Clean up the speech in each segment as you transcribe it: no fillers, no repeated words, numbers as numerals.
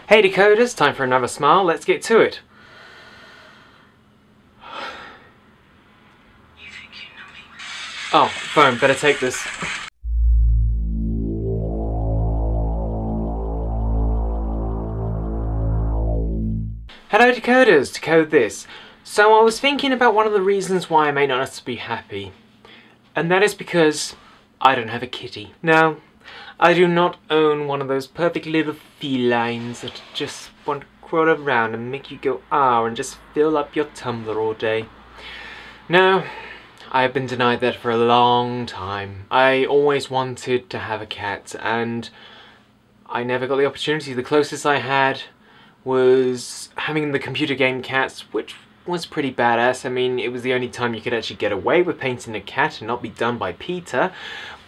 Hey decoders, time for another smile, let's get to it. Oh, phone, better take this. Hello decoders, decode this. So I was thinking about one of the reasons why I may not be happy. And that is because I don't have a kitty. No, I do not own one of those perfect little felines that just want to crawl around and make you go ah and just fill up your tumblr all day. No, I have been denied that for a long time. I always wanted to have a cat and I never got the opportunity. The closest I had was having the computer game Cats, which was pretty badass. I mean, it was the only time you could actually get away with painting a cat and not be done by Peter,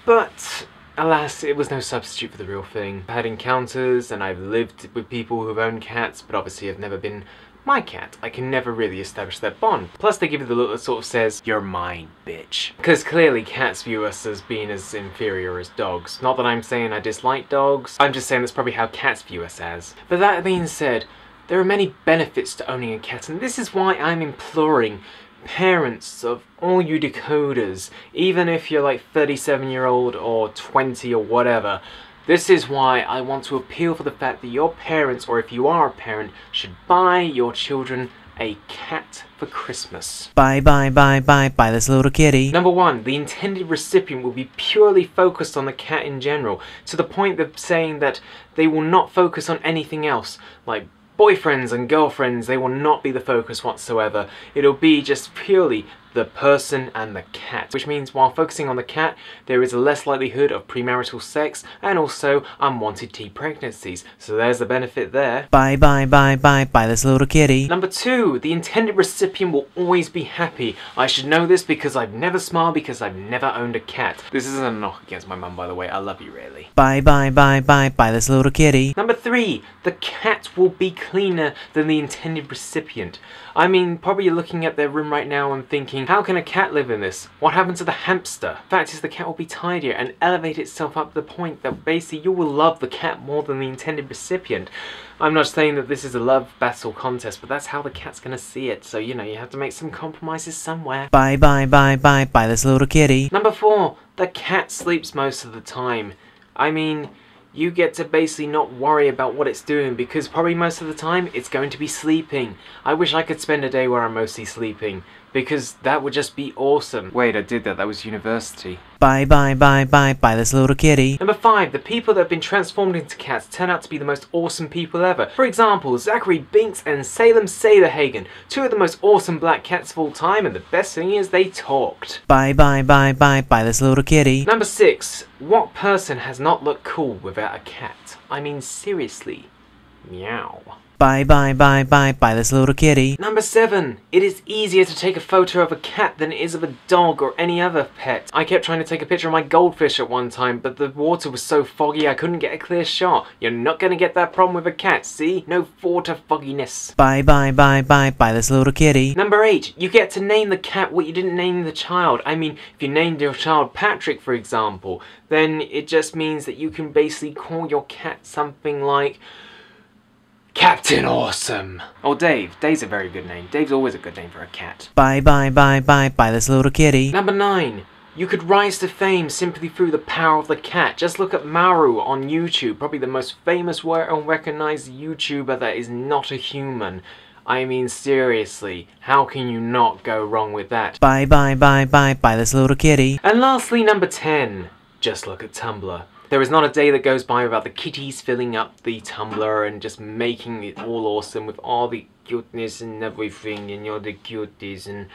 but alas, it was no substitute for the real thing. I've had encounters and I've lived with people who've owned cats, but obviously have never been my cat. I can never really establish that bond. Plus they give you the look that sort of says, you're mine, bitch. Because clearly cats view us as being as inferior as dogs. Not that I'm saying I dislike dogs, I'm just saying that's probably how cats view us as. But that being said, there are many benefits to owning a cat, and this is why I'm imploring parents of all you decoders, even if you're like 37-year-old or 20 or whatever, this is why I want to appeal for the fact that your parents, or if you are a parent, should buy your children a cat for Christmas. Buy this little kitty. Number one, the intended recipient will be purely focused on the cat in general, to the point of saying that they will not focus on anything else, like boyfriends and girlfriends. They will not be the focus whatsoever. It'll be just purely the person and the cat, which means while focusing on the cat, there is a less likelihood of premarital sex and also unwanted teen pregnancies. So there's the benefit there. Buy this little kitty. Number two, the intended recipient will always be happy. I should know this because I've never smiled because I've never owned a cat. This isn't a knock against my mum, by the way. I love you, really. Buy this little kitty. Number three, the cat will be cleaner than the intended recipient. I mean, probably you're looking at their room right now and thinking, how can a cat live in this? What happened to the hamster? The fact is the cat will be tidier and elevate itself up to the point that basically you will love the cat more than the intended recipient. I'm not saying that this is a love battle contest, but that's how the cat's gonna see it. So, you know, you have to make some compromises somewhere. Buy this little kitty. Number four, the cat sleeps most of the time. I mean, you get to basically not worry about what it's doing because probably most of the time it's going to be sleeping. I wish I could spend a day where I'm mostly sleeping because that would just be awesome. Wait, I did that. That was university. Buy this little kitty. Number five, the people that have been transformed into cats turn out to be the most awesome people ever. For example, Zachary Binks and Salem Saberhagen, two of the most awesome black cats of all time, and the best thing is they talked. Buy this little kitty. Number six, what person has not looked cool without a cat? I mean, seriously. Meow. Buy this little kitty. Number seven, it is easier to take a photo of a cat than it is of a dog or any other pet. I kept trying to take a picture of my goldfish at one time, but the water was so foggy I couldn't get a clear shot. You're not gonna get that problem with a cat, see? No water fogginess. Buy this little kitty. Number eight, you get to name the cat what you didn't name the child. I mean, if you named your child Patrick, for example, then it just means that you can basically call your cat something like Captain Awesome! Or Dave. Dave's a very good name. Dave's always a good name for a cat. Buy this little kitty. Number nine. You could rise to fame simply through the power of the cat. Just look at Maru on YouTube. Probably the most famous, well-recognized YouTuber that is not a human. I mean, seriously. How can you not go wrong with that? Buy this little kitty. And lastly, number 10. Just look at Tumblr. There is not a day that goes by without the kitties filling up the Tumblr and just making it all awesome with all the cuteness and everything, and you're the cuties, and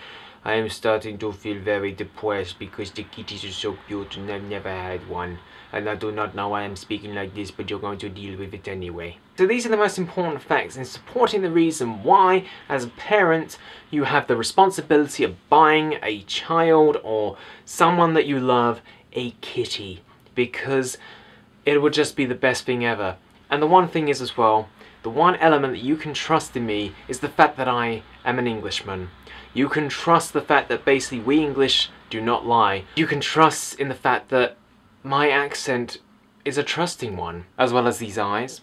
I am starting to feel very depressed because the kitties are so cute and I've never had one. And I do not know why I'm speaking like this, but you're going to deal with it anyway. So these are the most important facts in supporting the reason why, as a parent, you have the responsibility of buying a child or someone that you love a kitty. Because it would just be the best thing ever. And the one thing is as well, the one element that you can trust in me is the fact that I am an Englishman. You can trust the fact that basically we English do not lie. You can trust in the fact that my accent is a trusting one, as well as these eyes,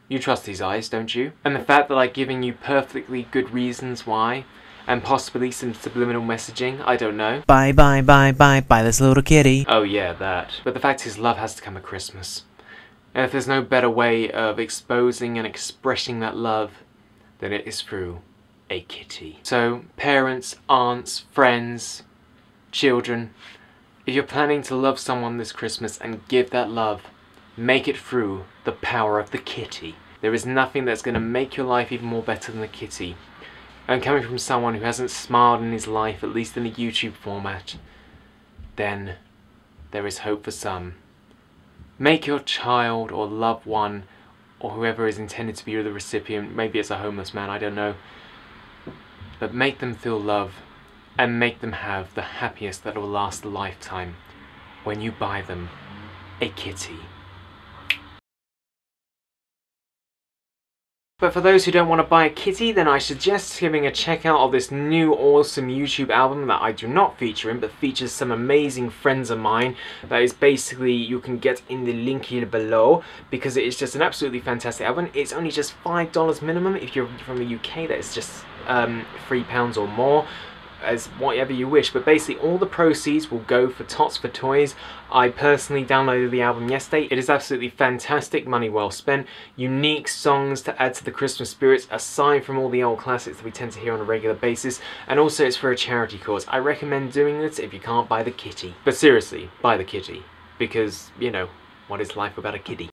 You trust these eyes, don't you? And the fact that I've given you perfectly good reasons why, and possibly some subliminal messaging, I don't know. Bye bye bye bye bye this little kitty. Oh yeah, that. But the fact is, love has to come at Christmas. And if there's no better way of exposing and expressing that love, then it is through a kitty. So, parents, aunts, friends, children, if you're planning to love someone this Christmas and give that love, make it through the power of the kitty. There is nothing that's going to make your life even more better than the kitty. And coming from someone who hasn't smiled in his life, at least in the YouTube format, then there is hope for some. Make your child or loved one, or whoever is intended to be the recipient, maybe it's a homeless man, I don't know, but make them feel love and make them have the happiest that will last a lifetime when you buy them a kitty. But for those who don't want to buy a kitty, then I suggest giving a check out of this new awesome YouTube album that I do not feature in, but features some amazing friends of mine. That is basically, you can get in the link here below, because it is just an absolutely fantastic album. It's only just $5 minimum. If you're from the UK, that is just £3 or more, as whatever you wish. But basically all the proceeds will go for Tots for Toys. I personally downloaded the album yesterday. It is absolutely fantastic, money well spent. Unique songs to add to the Christmas spirits, aside from all the old classics that we tend to hear on a regular basis. And also it's for a charity cause. I recommend doing this if you can't buy the kitty. But seriously, buy the kitty. Because, you know, what is life without a kitty?